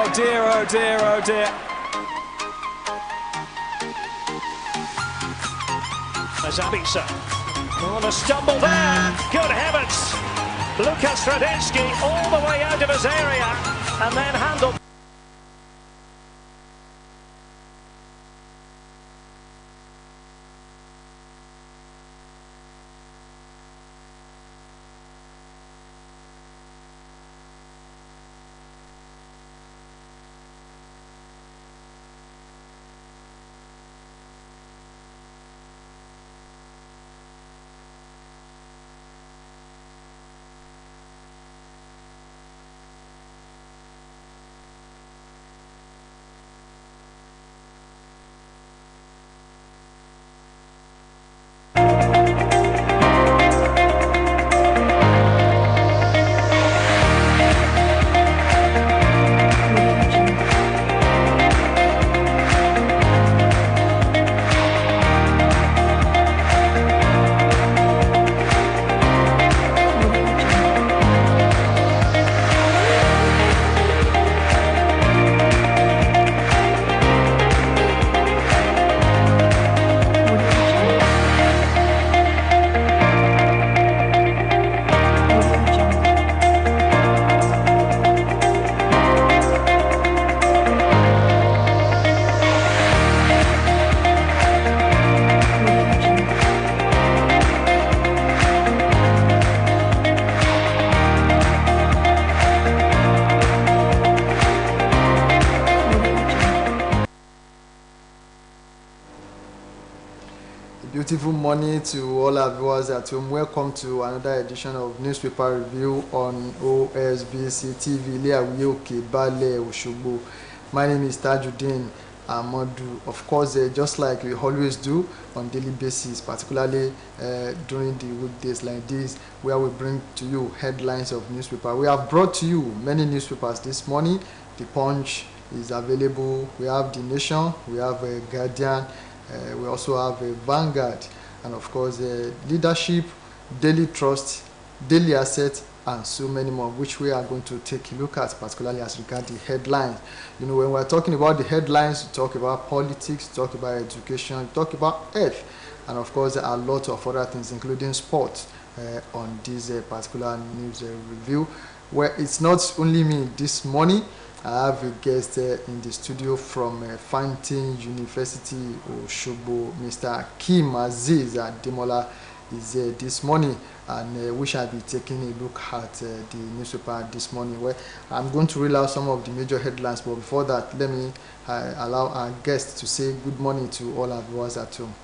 Oh dear, oh dear, oh dear. Zabica. Oh, the stumble there. Good heavens. Lucas Radensky all the way out of his area and then handled. Beautiful morning to all our viewers at home. Welcome to another edition of Newspaper Review on OSBC TV. My name is Tajuddin Amadu. Of course, just like we always do on daily basis, particularly during the weekdays like this, where we bring to you headlines of newspaper. We have brought to you many newspapers this morning. The Punch is available. We have The Nation. We have Guardian. We also have a Vanguard, and of course Leadership, Daily Trust, Daily Asset, and so many more, which we are going to take a look at, particularly as regards the headlines. You know, when we're talking about the headlines, we talk about politics, we talk about education, we talk about health, and of course there are a lot of other things, including sports, on this particular news review, where it's not only me this morning. I have a guest in the studio from Fountain University, Osogbo. Mr. Kim Aziz Demola is this morning, and we shall be taking a look at the newspaper this morning, where I'm going to read out some of the major headlines. But before that, let me allow our guest to say good morning to all our viewers at home.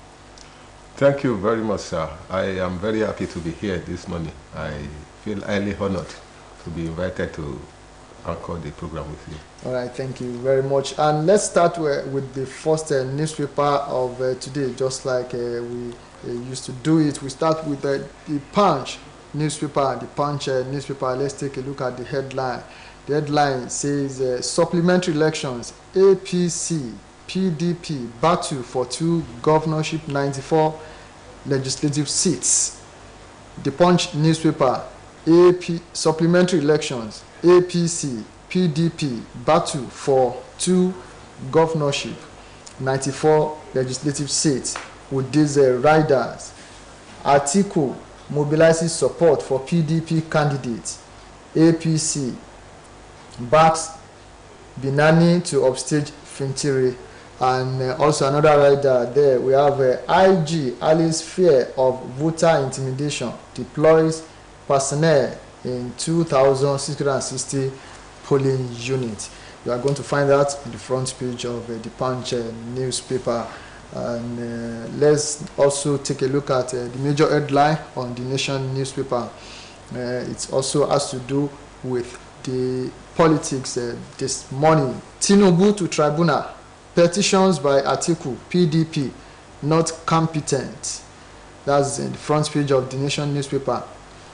Thank you very much, sir. I am very happy to be here this morning. I feel highly honored to be invited to anchor the program with you. All right, thank you very much. And let's start with the first newspaper of today, just like we used to do it. We start with the Punch newspaper. The Punch newspaper, let's take a look at the headline. The headline says, supplementary elections, APC, PDP battle for 2 governorship, 94 legislative seats. The Punch newspaper, supplementary elections, APC, PDP battle for 2 governorship, 94 legislative seats. With these riders, Atiku mobilizes support for PDP candidates. APC backs Binani to upstage Fintiri. And also another rider there, we have IG Alice fear of voter intimidation, deploys personnel in 2,660 polling units. You are going to find that on the front page of the Punch newspaper. And let's also take a look at the major headline on the Nation newspaper. It also has to do with the politics this morning. Tinubu to tribunal. Petitions by Atiku, PDP, not competent. That's in the front page of the Nation newspaper.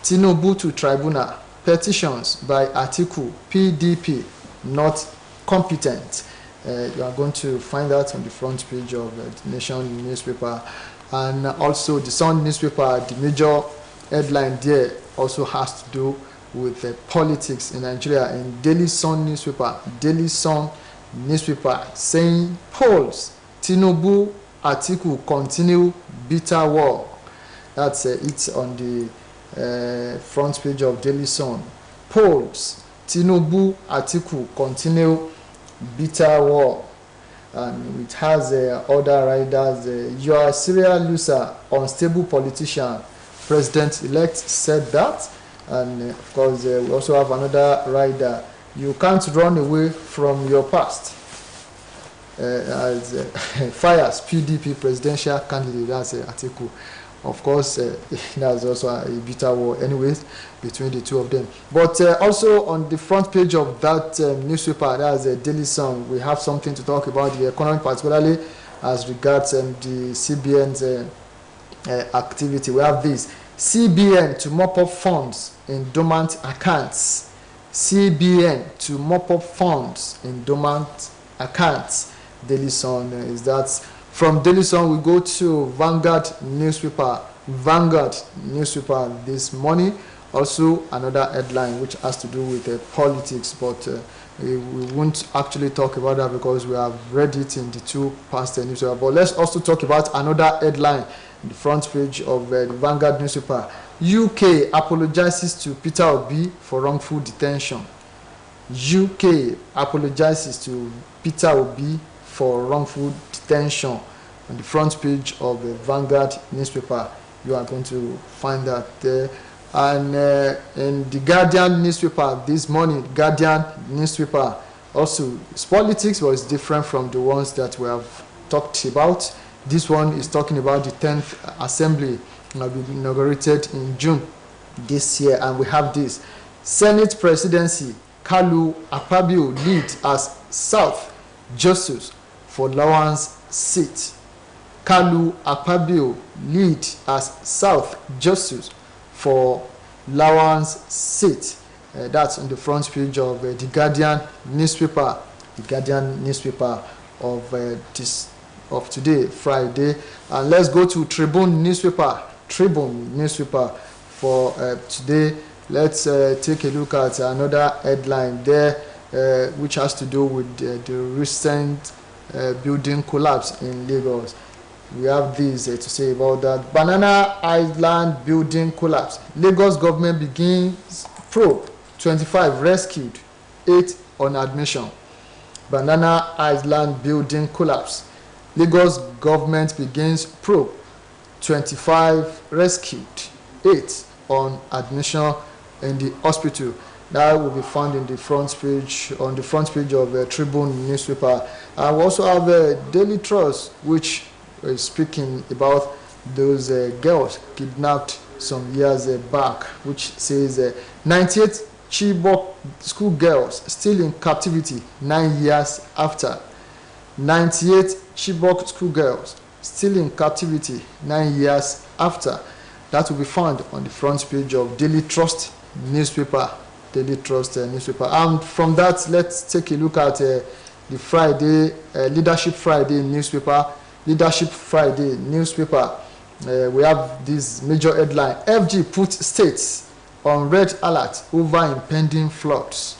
Tinubu to tribunal. Petitions by Atiku, PDP, not competent. You are going to find that on the front page of the Nation newspaper. And also the Sun newspaper, the major headline there also has to do with politics in Nigeria. In Daily Sun newspaper, saying polls, Tinubu, Atiku continue bitter war. That's it's on the front page of Daily Sun. Polls, Tinubu, Atiku continue bitter war. And it has other riders. You are a serial loser, unstable politician. President-elect said that. And of course, we also have another rider. You can't run away from your past. As fires PDP presidential candidate, that's Atiku. Of course, there's also a bitter war anyways between the two of them. But also on the front page of that newspaper, that's Daily Sun, we have something to talk about the economy, particularly as regards the CBN's activity. We have this: CBN to mop up funds in dormant accounts. CBN to mop up funds in dormant accounts. Daily Sun is that. From Daily Sun, we go to Vanguard newspaper. Vanguard newspaper this morning. Also another headline which has to do with politics, but we won't actually talk about that because we have read it in the two past newspaper. But let's also talk about another headline in the front page of the Vanguard newspaper. UK apologizes to Peter Obi for wrongful detention. UK apologizes to Peter Obi for wrongful detention. On the front page of the Vanguard newspaper, you are going to find that there. And in the Guardian newspaper this morning, Guardian newspaper, also it's politics, but it's different from the ones that we have talked about. This one is talking about the 10th Assembly will be inaugurated in June this year, and we have this: Senate presidency, Kalu Akpabio lead as South Justice for Lawan's seat. Kalu Akpabio lead as South Justice for Lawan's seat. That's on the front page of the Guardian newspaper. The Guardian newspaper of today, Friday. And let's go to Tribune newspaper. Tribune newspaper for today. Let's take a look at another headline there, which has to do with the recent building collapse in Lagos. We have this to say about that. Banana Island building collapse. Lagos government begins probe. 25 rescued, 8 on admission. Banana Island building collapse. Lagos government begins probe. 25 rescued, 8 on admission in the hospital. That will be found in the front page, on the front page of Tribune newspaper. And we also have Daily Trust, which is speaking about those girls kidnapped some years back, which says 98 Chibok school girls still in captivity 9 years after. 98 Chibok school girls still in captivity 9 years after. That will be found on the front page of Daily Trust newspaper. Daily Trust newspaper. And from that, let's take a look at the Friday Leadership Friday newspaper. Leadership Friday newspaper. We have this major headline: FG puts states on red alert over impending floods.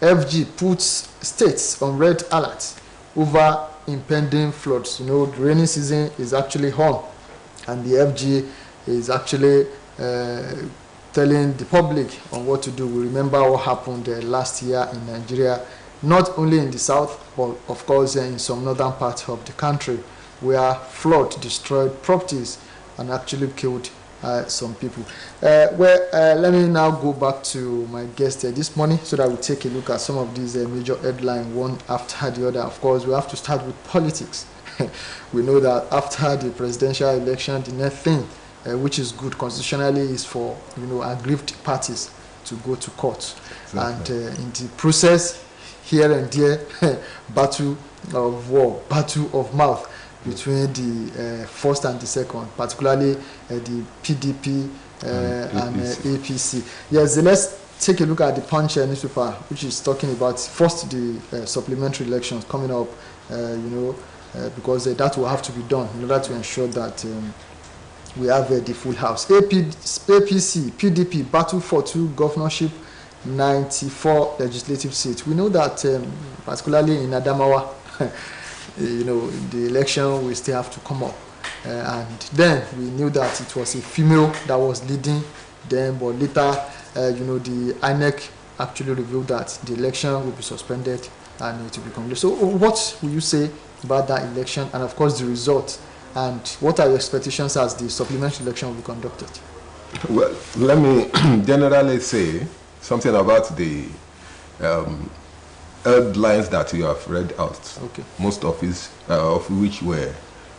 FG puts states on red alert over impending floods. You know, the rainy season is actually on, and the FG is actually telling the public on what to do. We remember what happened last year in Nigeria, not only in the south, but of course in some northern parts of the country, where flood destroyed properties and actually killed some people. Let me now go back to my guest this morning so that we take a look at some of these major headlines one after the other. Of course, we have to start with politics. We know that after the presidential election, the next thing, which is good constitutionally, is for aggrieved parties to go to court. Exactly. And in the process, here and there, battle of war, battle of mouth between the first and the second, particularly the PDP and APC. Yes, let's take a look at the Punch newspaper, which is talking about first the supplementary elections coming up, because that will have to be done in order to ensure that we have the full house. APC, PDP, battle for 2 governorship, 94 legislative seats. We know that particularly in Adamawa, the election will still have to come up. And then we knew that it was a female that was leading then, but later, the INEC actually revealed that the election will be suspended and it will be concluded. So what will you say about that election and, of course, the result? And what are your expectations as the supplementary election will be conducted? Well, let me generally say something about the headlines that you have read out. Okay. Most of which were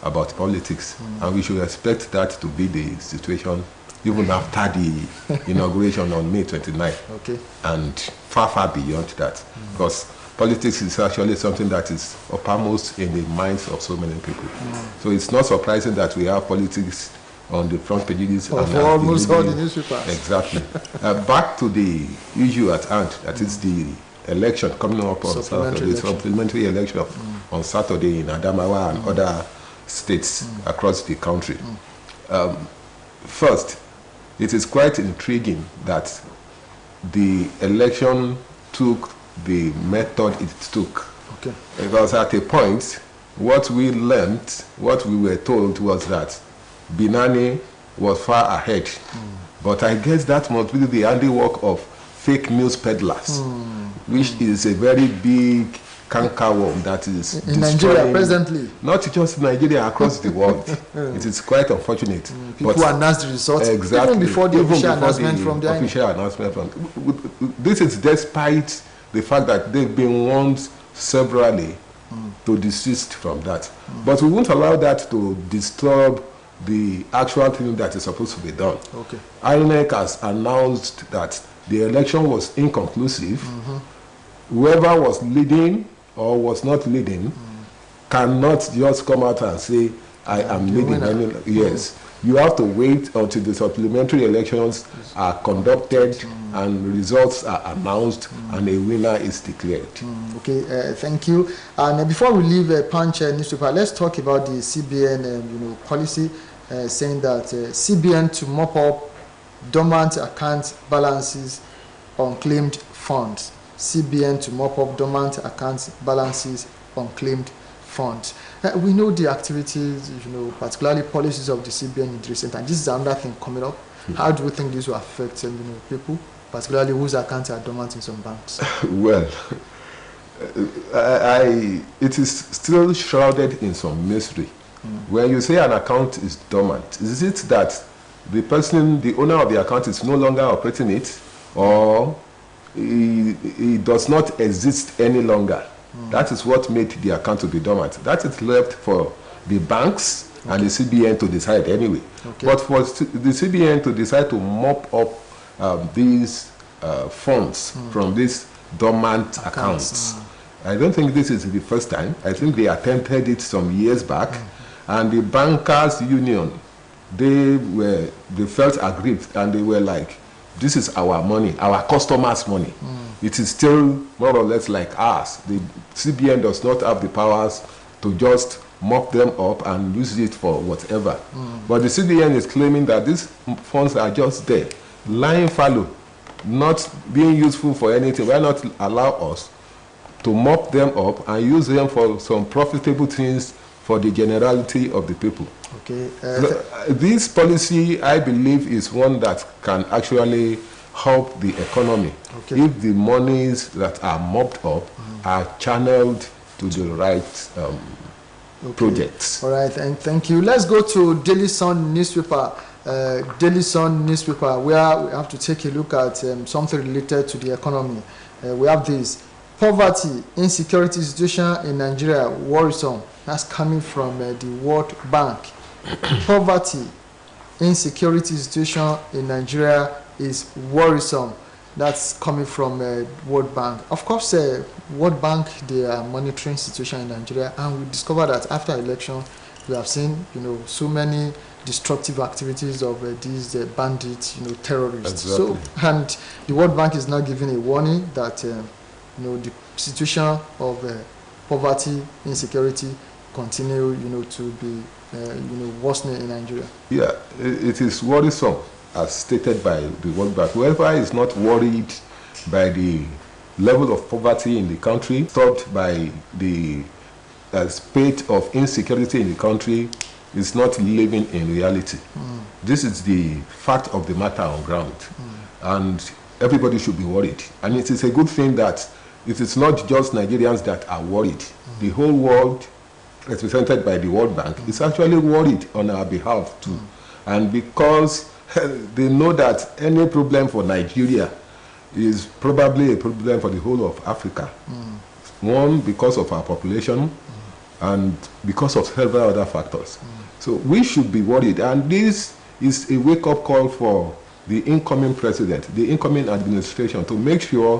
about politics, and we should expect that to be the situation even after the inauguration on May 29th. Okay. And far beyond that, because politics is actually something that is uppermost in the minds of so many people. So it's not surprising that we have politics on the front pages of almost all the newspapers. Exactly. Back to the issue at hand, that is the election coming up on Saturday, the supplementary election on Saturday in Adamawa and other states across the country. First, it is quite intriguing that the election took the method it took. Okay. Because at a point, what we learned, what we were told was that Binani was far ahead. But I guess that must be the handiwork of fake news peddlers, which is a very big cankerworm that is in Nigeria presently. Not just in Nigeria, across the world. It is quite unfortunate. People announced the results exactly, even before the official announcement from the official announcement from. This is despite the fact that they've been warned severally to desist from that. But we won't allow that to disturb the actual thing that is supposed to be done. Okay. INEC has announced that the election was inconclusive. Whoever was leading or was not leading cannot just come out and say, I am leading. Yes. You have to wait until the supplementary elections are conducted and results are announced and a winner is declared. Okay, thank you. And before we leave Punch newspaper, let's talk about the CBN policy saying that CBN to mop up dormant account balances, unclaimed funds. CBN to mop up dormant account balances, unclaimed funds. We know the activities, particularly policies of the CBN in recent times. This is another thing coming up. How do you think this will affect people, particularly whose accounts are dormant in some banks? Well, it is still shrouded in some mystery. When you say an account is dormant, is it that the person, the owner of the account, is no longer operating it, or it does not exist any longer? That is what made the account to be dormant. That is left for the banks and the CBN to decide anyway. Okay. But for the CBN to decide to mop up these funds from these dormant accounts, I don't think this is the first time. I think they attempted it some years back, and the Bankers Union, they felt aggrieved, and they were like, this is our money, our customers' money. It is still more or less like ours. The CBN does not have the powers to just mop them up and use it for whatever. But the CBN is claiming that these funds are just there, lying fallow, not being useful for anything. Why not allow us to mop them up and use them for some profitable things for the generality of the people? Okay. This policy, I believe, is one that can actually help the economy if the monies that are mopped up are channeled to the right projects. All right, and thank you. Let's go to Daily Sun newspaper. Daily Sun newspaper, where we have to take a look at something related to the economy. We have this: poverty, insecurity situation in Nigeria worrisome. That's coming from the World Bank. Poverty, insecurity situation in Nigeria is worrisome. That's coming from World Bank. Of course, World Bank, they are monitoring situation in Nigeria, and we discovered that after election, we have seen, so many destructive activities of these bandits, terrorists. Exactly. So, and the World Bank is now giving a warning that, the situation of poverty, insecurity continue, to be, worsening in Nigeria? Yeah, it is worrisome, as stated by the World Bank. Whoever is not worried by the level of poverty in the country, stopped by the spate of insecurity in the country, is not living in reality. This is the fact of the matter on ground. And everybody should be worried. And it is a good thing that it is not just Nigerians that are worried. The whole world, represented by the World Bank, is actually worried on our behalf too. And because they know that any problem for Nigeria is probably a problem for the whole of Africa. One, because of our population, and because of several other factors. So we should be worried. And this is a wake-up call for the incoming president, the incoming administration, to make sure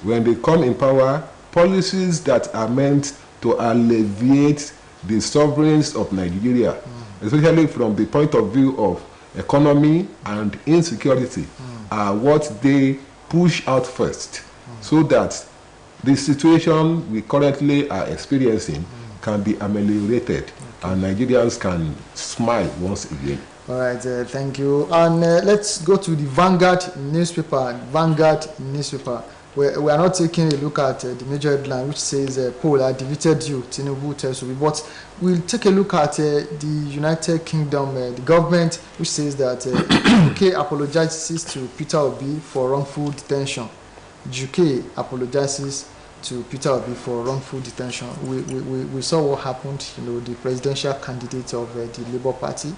when they come in power, policies that are meant to alleviate the sovereignty of Nigeria, especially from the point of view of economy and insecurity, are what they push out first, so that the situation we currently are experiencing can be ameliorated and Nigerians can smile once again. All right, thank you. And let's go to the Vanguard newspaper. We are not taking a look at the major headline, which says poll, I defeated you, Tinubu tells you. But we'll take a look at the United Kingdom, the government, which says that UK apologizes to Peter Obi for wrongful detention. UK apologizes to Peter Obi for wrongful detention. We saw what happened, the presidential candidate of the Labour Party.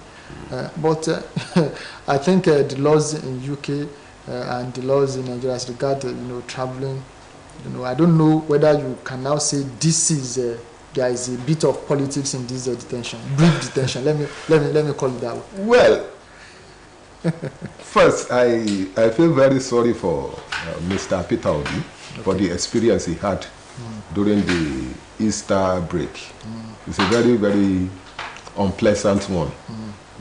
But I think the laws in UK and the laws in Nigeria as regard, traveling, I don't know whether you can now say this is there is a bit of politics in this detention, brief detention. Let me call it that way. Well, first, I feel very sorry for Mr. Peter Obi for the experience he had during the Easter break. It's a very, very unpleasant one.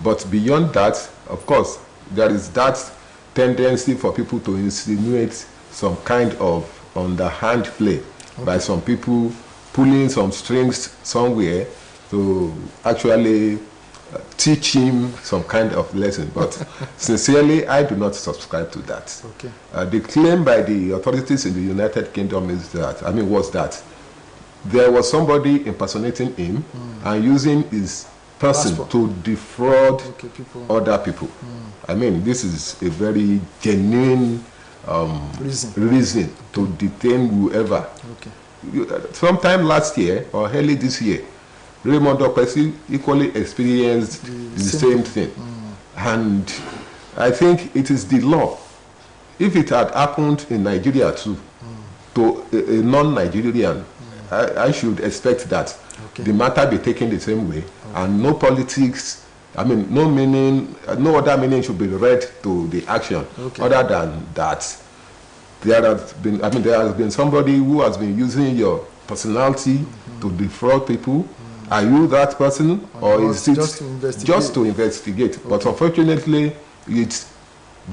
But beyond that, of course, there is that tendency for people to insinuate some kind of underhand play by some people pulling some strings somewhere to actually teach him some kind of lesson. But sincerely, I do not subscribe to that. The claim by the authorities in the United Kingdom is that, was that there was somebody impersonating him and using his person to defraud other people. This is a very genuine reason to detain whoever. Sometime last year or early this year, Raymond Okwesi equally experienced the same thing. And I think it is the law. If it had happened in Nigeria too, to a non-Nigerian, I should expect that the matter be taken the same way, and no politics, no meaning, no other meaning should be read to the action other than that there has been somebody who has been using your personality to defraud people. Are you that person, or is it just to investigate? But unfortunately, it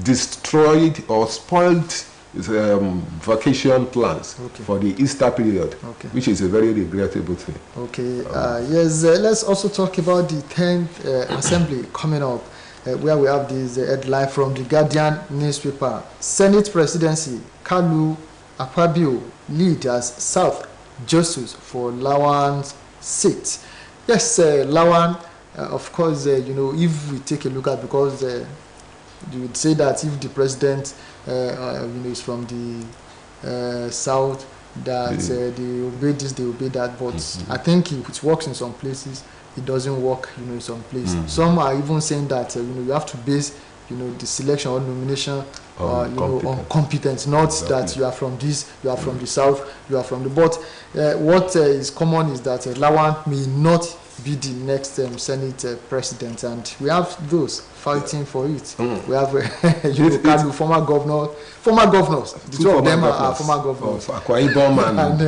destroyed or spoiled vacation plans for the Easter period, which is a very regrettable thing. Yes, let's also talk about the 10th Assembly coming up, where we have this headline from the Guardian newspaper. Senate presidency, Kalu Akpabio lead as South Justice for Lawan's seat. Yes, Lawan, of course, if we take a look at, because you would say that if the president is from the south, that they obey this, they obey that. But I think it works in some places, it doesn't work, in some places. Some are even saying that you have to base the selection or nomination on competence, not that you are from this, you are from the south, you are from the. But what is common is that Lawan may not be the next Senate president, and we have those fighting for it. We have Kalu, former governors. The two of them are former governors. Akwa Ibom and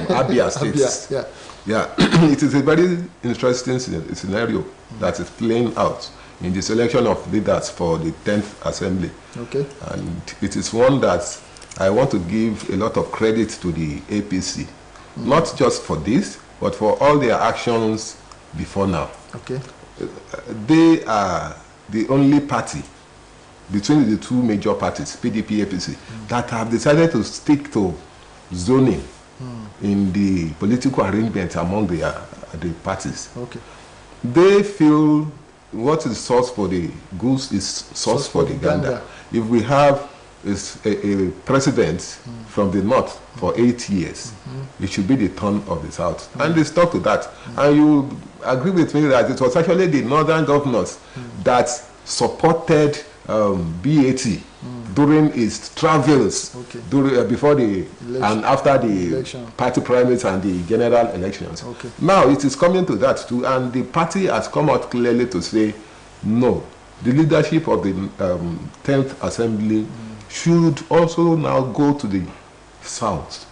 Abia states. It is a very interesting scenario that is playing out in the selection of leaders for the 10th Assembly. And it is one that I want to give a lot of credit to the APC, not just for this, but for all their actions before now. Okay. They are the only party between the two major parties, PDP, APC, that have decided to stick to zoning in the political arrangement among the parties. Okay. They feel what is sauce for the goose is sauce for the gander. If we have a president from the north for 8 years, it should be the turn of the south. And they stuck to that. And you agree with me that it was actually the northern governors that supported BAT during its travels before the and after the party primaries and the general elections. Okay. Now it is coming to that too, and the party has come out clearly to say no. The leadership of the 10th Assembly should also now go to the south.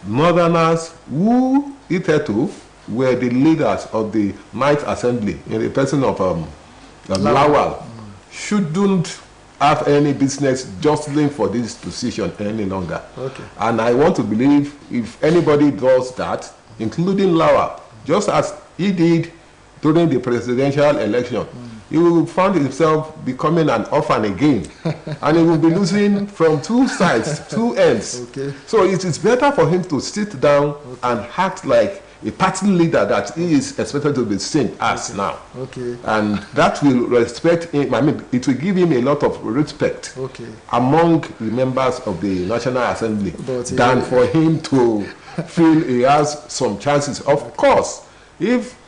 Northerners who hitherto were the leaders of the 9th Assembly in the person of Lawal shouldn't have any business jostling for this position any longer. Okay. And I want to believe if anybody does that, including Lawal, just as he did during the presidential election, he will find himself becoming an orphan again. And he will be losing from two sides, two ends. Okay. So it is better for him to sit down and act like a party leader that he is expected to be seen as now. Okay. And that will respect him. I mean, it will give him a lot of respect among the members of the National Assembly than for him to feel he has some chances. Of course, if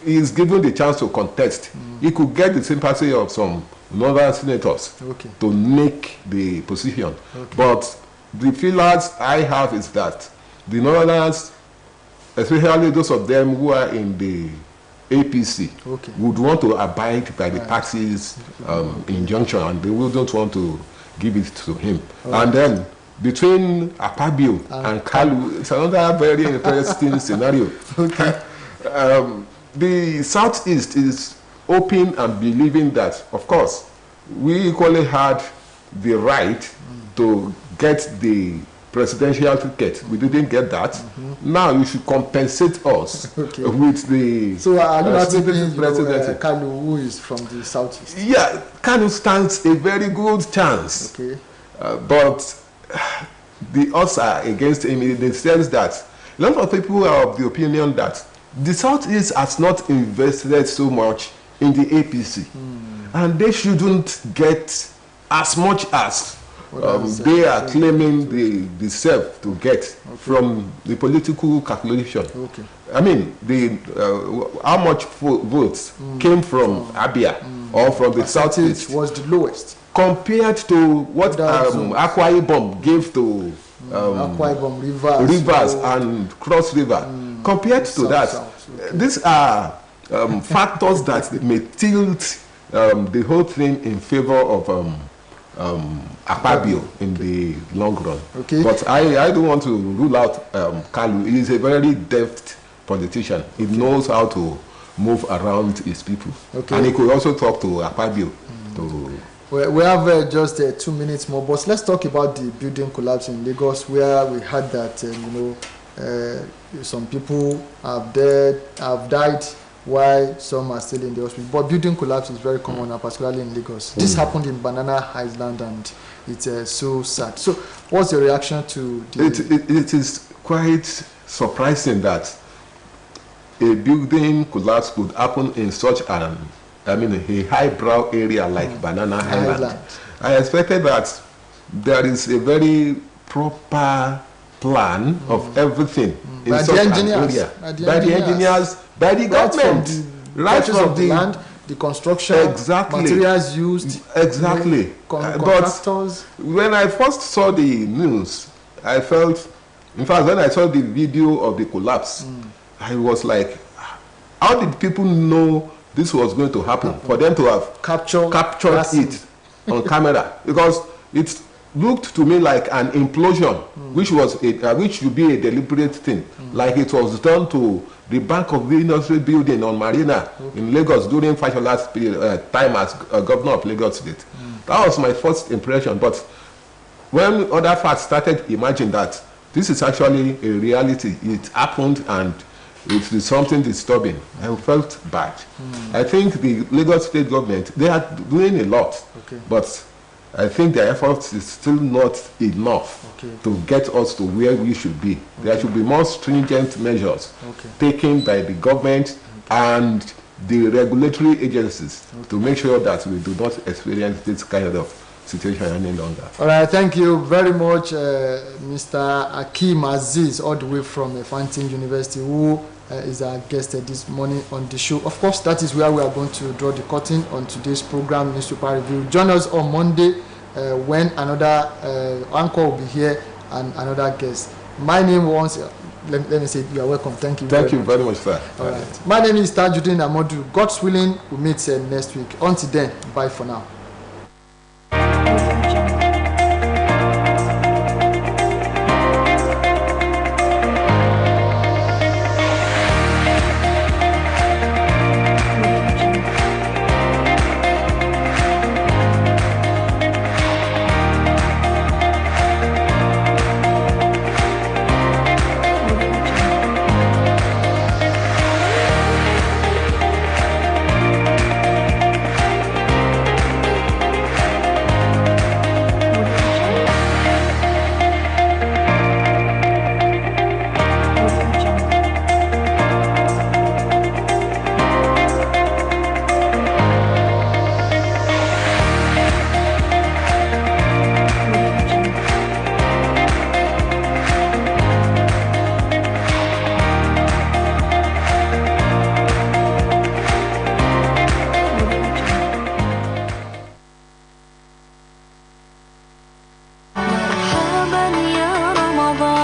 he is given the chance to contest, he could get the sympathy of some northern senators to make the position. But the feelers I have is that the northerners, especially those of them who are in the APC, would want to abide by the party's injunction, and they wouldn't want to give it to him. And then between Akpabio and Kalu, it's another very interesting scenario. The Southeast is open and believing that, of course, we equally had the right to get the presidential ticket. We didn't get that. Now you should compensate us with the so are you not taking Kalu, who is from the Southeast? Yeah, Kalu stands a very good chance. Okay. But the odds are against him in the sense that a lot of people are of the opinion that the Southeast has not invested so much in the APC, and they shouldn't get as much as they are claiming they deserve to get from the political calculation. I mean, how much votes came from Abia or from the Southeast was the lowest compared to what Akwa Ibom gave to Akwa Ibom, Rivers and Cross River. Compared to that, these are factors that may tilt the whole thing in favor of Akpabio in the long run. But I don't want to rule out Kalu. He is a very deft politician. He knows how to move around his people. And he could also talk to Akpabio. We have just 2 minutes more, but let's talk about the building collapse in Lagos, where we heard that some people have died, while some are still in the hospital. But building collapse is very common, particularly in Lagos. This happened in Banana Island, and it's so sad. So, what's your reaction to the... It is quite surprising that a building collapse could happen in such a highbrow area like Banana Island. I expected that there is a very proper plan of everything in such an area. By the engineers, by the government, right from the land, the construction, materials used, contractors. But when I first saw the news, I felt, in fact, when I saw the video of the collapse, I was like, how did people know this was going to happen? For them to have captured it on camera, because it looked to me like an implosion, which should be a deliberate thing, like it was done to the Bank of the Industry building on Marina in Lagos during Fashola's time as governor of Lagos State. That was my first impression. But when other facts started emerging that this is actually a reality, it happened, and it is something disturbing. I felt bad. I think the Lagos state government, they are doing a lot, but I think their efforts is still not enough to get us to where we should be. There should be more stringent measures taken by the government and the regulatory agencies to make sure that we do not experience this kind of situation any longer. All right, thank you very much, Mr. Akeem Aziz, all the way from Fantin University, who is our guest this morning on the show. Of course, that is where we are going to draw the curtain on today's program, Newspaper Review. Join us on Monday when another anchor will be here and another guest. My name once, let me say you are welcome. Thank you. Thank you very much, sir. All right. My name is Tajuddin Amodu. God's willing, we'll meet next week. Until then, bye for now.